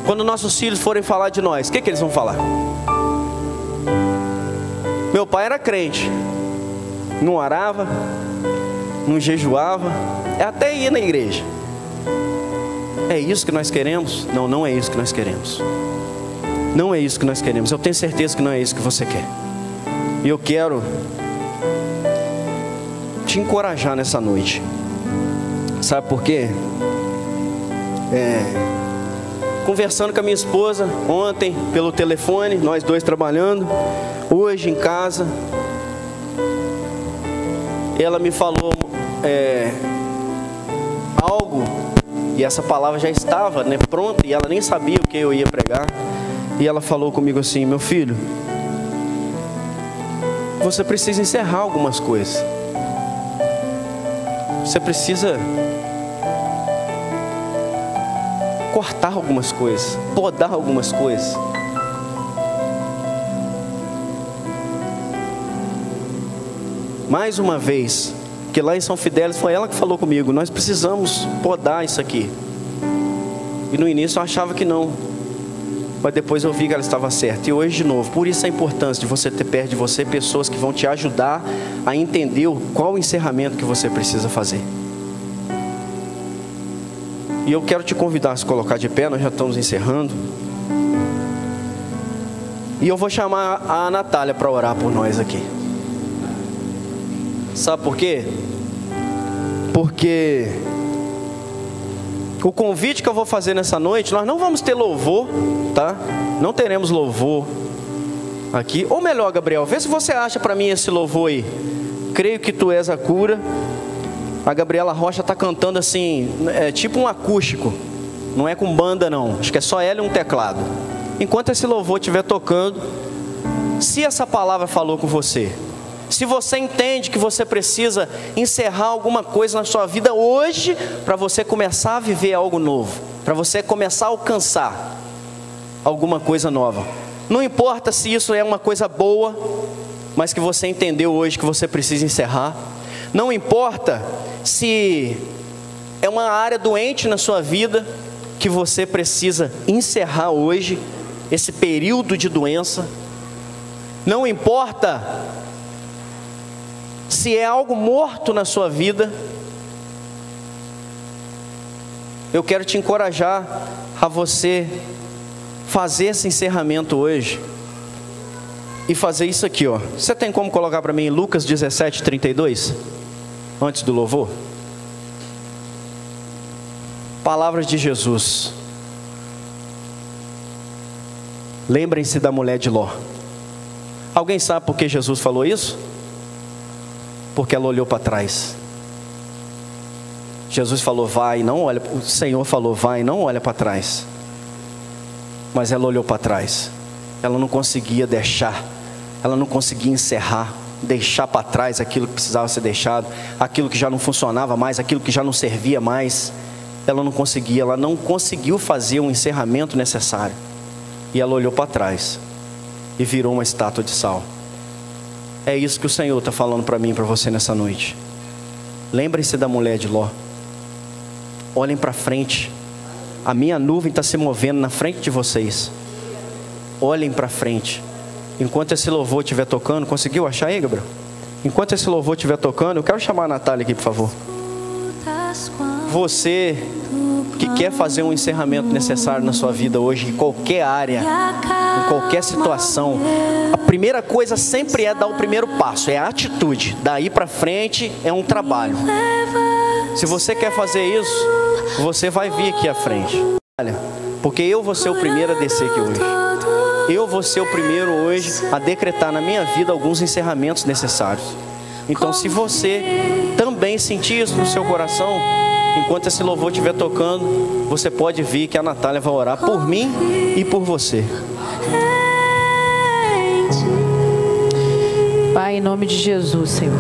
Quando nossos filhos forem falar de nós, o que eles vão falar? Meu pai era crente. Não orava, não jejuava, até ia na igreja. É isso que nós queremos? Não, não é isso que nós queremos. Não é isso que nós queremos. Eu tenho certeza que não é isso que você quer. E eu quero te encorajar nessa noite. Sabe por quê? Conversando com a minha esposa ontem pelo telefone, nós dois trabalhando, hoje em casa, ela me falou algo, e essa palavra já estava pronta, e ela nem sabia o que eu ia pregar. E ela falou comigo assim: meu filho, você precisa encerrar algumas coisas. Você precisa cortar algumas coisas, podar algumas coisas. Mais uma vez, que lá em São Fidélis foi ela que falou comigo: nós precisamos podar isso aqui. E no início eu achava que não, mas depois eu vi que ela estava certa. E hoje de novo, por isso a importância de você ter perto de você pessoas que vão te ajudar a entender qual o encerramento que você precisa fazer. E eu quero te convidar a se colocar de pé, nós já estamos encerrando. E eu vou chamar a Natália para orar por nós aqui. Sabe por quê? Porque o convite que eu vou fazer nessa noite, nós não vamos ter louvor, tá? Não teremos louvor aqui. Ou melhor, Gabriel, vê se você acha para mim esse louvor aí. Creio que tu és a cura. A Gabriela Rocha está cantando assim, é tipo um acústico. Não é com banda não, acho que é só ela e um teclado. Enquanto esse louvor estiver tocando, se essa palavra falou com você, se você entende que você precisa encerrar alguma coisa na sua vida hoje, para você começar a viver algo novo, para você começar a alcançar alguma coisa nova. Não importa se isso é uma coisa boa, mas que você entendeu hoje que você precisa encerrar. Não importa se é uma área doente na sua vida, que você precisa encerrar hoje esse período de doença. Não importa se é algo morto na sua vida, eu quero te encorajar a você fazer esse encerramento hoje e fazer isso aqui, ó. Você tem como colocar para mim Lucas 17:32? Antes do louvor. Palavras de Jesus. Lembrem-se da mulher de Ló. Alguém sabe por que Jesus falou isso? Porque ela olhou para trás. Jesus falou: vai, não olha. O Senhor falou: vai, não olha para trás. Mas ela olhou para trás. Ela não conseguia deixar. Ela não conseguia encerrar, deixar para trás aquilo que precisava ser deixado, aquilo que já não funcionava mais, aquilo que já não servia mais. Ela não conseguia, ela não conseguiu fazer um encerramento necessário. E ela olhou para trás e virou uma estátua de sal. É isso que o Senhor está falando para mim e para você nessa noite. Lembrem-se da mulher de Ló. Olhem para frente. A minha nuvem está se movendo na frente de vocês. Olhem para frente. Enquanto esse louvor estiver tocando, conseguiu achar aí, Gabriel? Enquanto esse louvor estiver tocando, eu quero chamar a Natália aqui, por favor. Você que quer fazer um encerramento necessário na sua vida hoje, em qualquer área, em qualquer situação, a primeira coisa sempre é dar o primeiro passo, é a atitude. Daí para frente é um trabalho. Se você quer fazer isso, você vai vir aqui à frente. Olha, porque eu vou ser o primeiro a descer aqui hoje. Eu vou ser o primeiro hoje a decretar na minha vida alguns encerramentos necessários. Então, se você também sentir isso no seu coração, enquanto esse louvor estiver tocando, você pode vir que a Natália vai orar por mim e por você. Pai, em nome de Jesus, Senhor.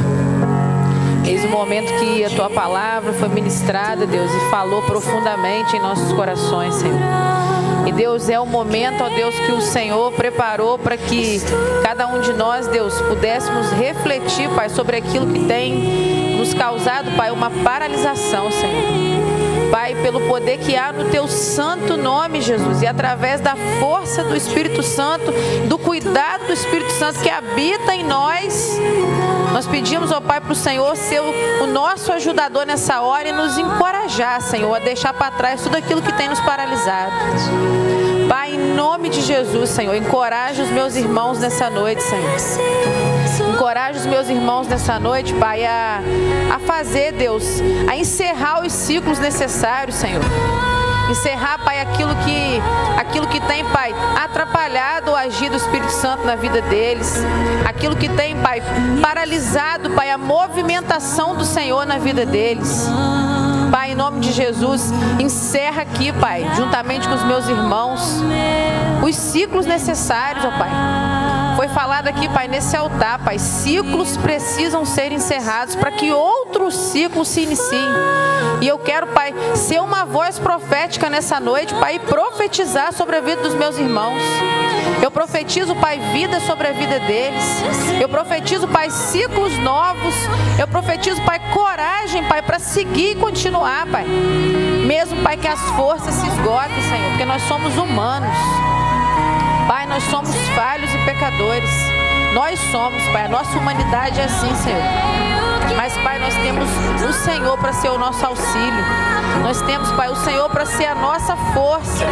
Eis o momento que a Tua palavra foi ministrada, Deus, e falou profundamente em nossos corações, Senhor. E Deus, é o momento, ó Deus, que o Senhor preparou para que cada um de nós, Deus, pudéssemos refletir, Pai, sobre aquilo que tem nos causado, Pai, uma paralisação, Senhor. Pai, pelo poder que há no Teu santo nome, Jesus, e através da força do Espírito Santo, do cuidado do Espírito Santo que habita em nós, nós pedimos, ó Pai, para o Senhor ser o nosso ajudador nessa hora e nos encorajar, Senhor, a deixar para trás tudo aquilo que tem nos paralisado. Pai, em nome de Jesus, Senhor, encoraja os meus irmãos nessa noite, Senhor. Encoraja os meus irmãos nessa noite, Pai, a fazer, Deus, a encerrar os ciclos necessários, Senhor. Encerrar, Pai, aquilo que tem, Pai, atrapalhado o agir do Espírito Santo na vida deles. Aquilo que tem, Pai, paralisado, Pai, a movimentação do Senhor na vida deles. Pai, em nome de Jesus, encerra aqui, Pai, juntamente com os meus irmãos, os ciclos necessários, ó Pai. Foi falado aqui, Pai, nesse altar, Pai, ciclos precisam ser encerrados para que outros ciclos se iniciem. E eu quero, Pai, ser uma voz profética nessa noite, Pai, e profetizar sobre a vida dos meus irmãos. Eu profetizo, Pai, vida sobre a vida deles. Eu profetizo, Pai, ciclos novos. Eu profetizo, Pai, coragem, Pai, para seguir e continuar, Pai. Mesmo, Pai, que as forças se esgotem, Senhor, porque nós somos humanos. Pai, nós somos falhos e pecadores. Nós somos, Pai, a nossa humanidade é assim, Senhor. Mas, Pai, nós temos o Senhor para ser o nosso auxílio. Nós temos, Pai, o Senhor para ser a nossa força.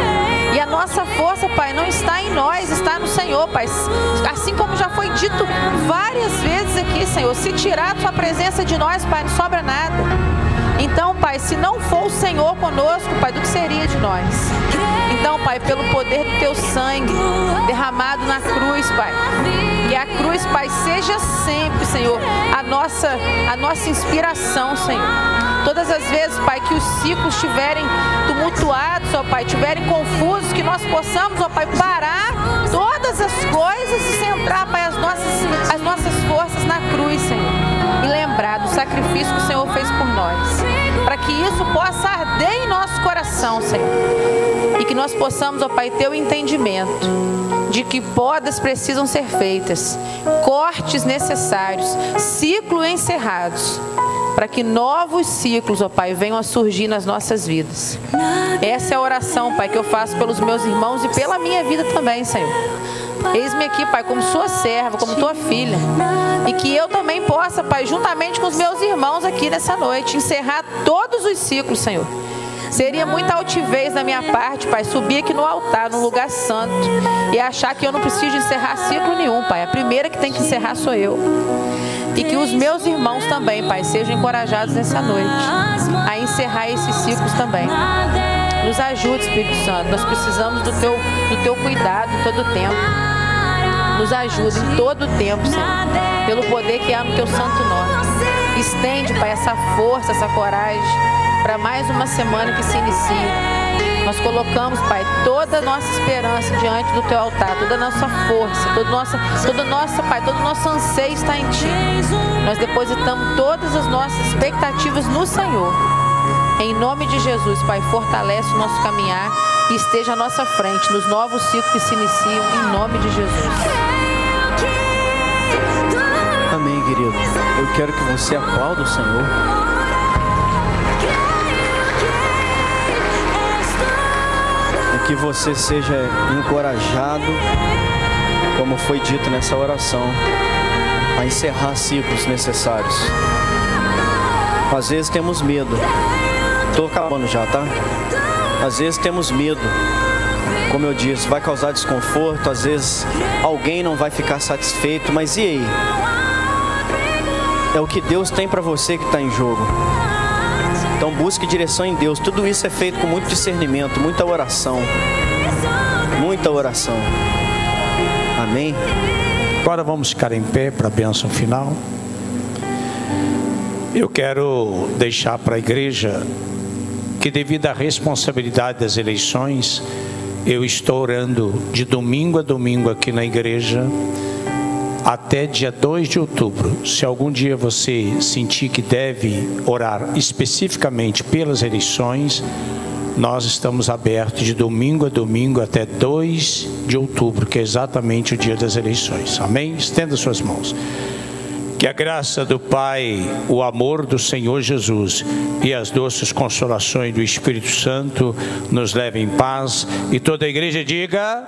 E a nossa força, Pai, não está em nós, está no Senhor, Pai. Assim como já foi dito várias vezes aqui, Senhor, se tirar a Sua presença de nós, Pai, não sobra nada. Então, Pai, se não for o Senhor conosco, Pai, do que seria de nós? Então, Pai, pelo poder do Teu sangue derramado na cruz, Pai, que a cruz, Pai, seja sempre, Senhor, a nossa inspiração, Senhor. Todas as vezes, Pai, que os ciclos estiverem tumultuados, ó Pai, estiverem confusos, que nós possamos, ó Pai, parar todas as coisas e centrar, Pai, as nossas forças na cruz, Senhor. E lembrar do sacrifício que o Senhor fez por nós, para que isso possa arder em nosso coração, Senhor. E que nós possamos, ó Pai, ter o entendimento de que podas precisam ser feitas, cortes necessários, ciclos encerrados, para que novos ciclos, ó Pai, venham a surgir nas nossas vidas. Essa é a oração, Pai, que eu faço pelos meus irmãos e pela minha vida também, Senhor. Eis-me aqui, Pai, como Sua serva, como Tua filha. E que eu também possa, Pai, juntamente com os meus irmãos aqui nessa noite, encerrar todos os ciclos, Senhor. Seria muita altivez da minha parte, Pai, subir aqui no altar, no lugar santo, e achar que eu não preciso encerrar ciclo nenhum, Pai. A primeira que tem que encerrar sou eu. E que os meus irmãos também, Pai, sejam encorajados nessa noite a encerrar esses ciclos também. Nos ajude, Espírito Santo. Nós precisamos do teu cuidado em todo o tempo. Nos ajude em todo o tempo, Senhor, pelo poder que há no Teu santo nome. Estende, Pai, essa força, essa coragem para mais uma semana que se inicia. Nós colocamos, Pai, toda a nossa esperança diante do Teu altar, toda a nossa força, Pai, todo o nosso anseio está em Ti. Nós depositamos todas as nossas expectativas no Senhor. Em nome de Jesus, Pai, fortalece o nosso caminhar e esteja à nossa frente nos novos ciclos que se iniciam, em nome de Jesus. Amém, querido. Eu quero que você aplaude o Senhor. E que você seja encorajado, como foi dito nessa oração, a encerrar ciclos necessários. Às vezes temos medo. Estou acabando já, tá? Às vezes temos medo. Como eu disse, vai causar desconforto. Às vezes alguém não vai ficar satisfeito. Mas e aí? É o que Deus tem para você que está em jogo. Então busque direção em Deus. Tudo isso é feito com muito discernimento, muita oração. Muita oração. Amém? Agora vamos ficar em pé para a bênção final. Eu quero deixar para a igreja que, devido à responsabilidade das eleições, eu estou orando de domingo a domingo aqui na igreja até dia 2 de outubro. Se algum dia você sentir que deve orar especificamente pelas eleições, nós estamos abertos de domingo a domingo até 2 de outubro, que é exatamente o dia das eleições. Amém? Estenda suas mãos. Que a graça do Pai, o amor do Senhor Jesus e as doces consolações do Espírito Santo nos levem em paz. E toda a igreja diga...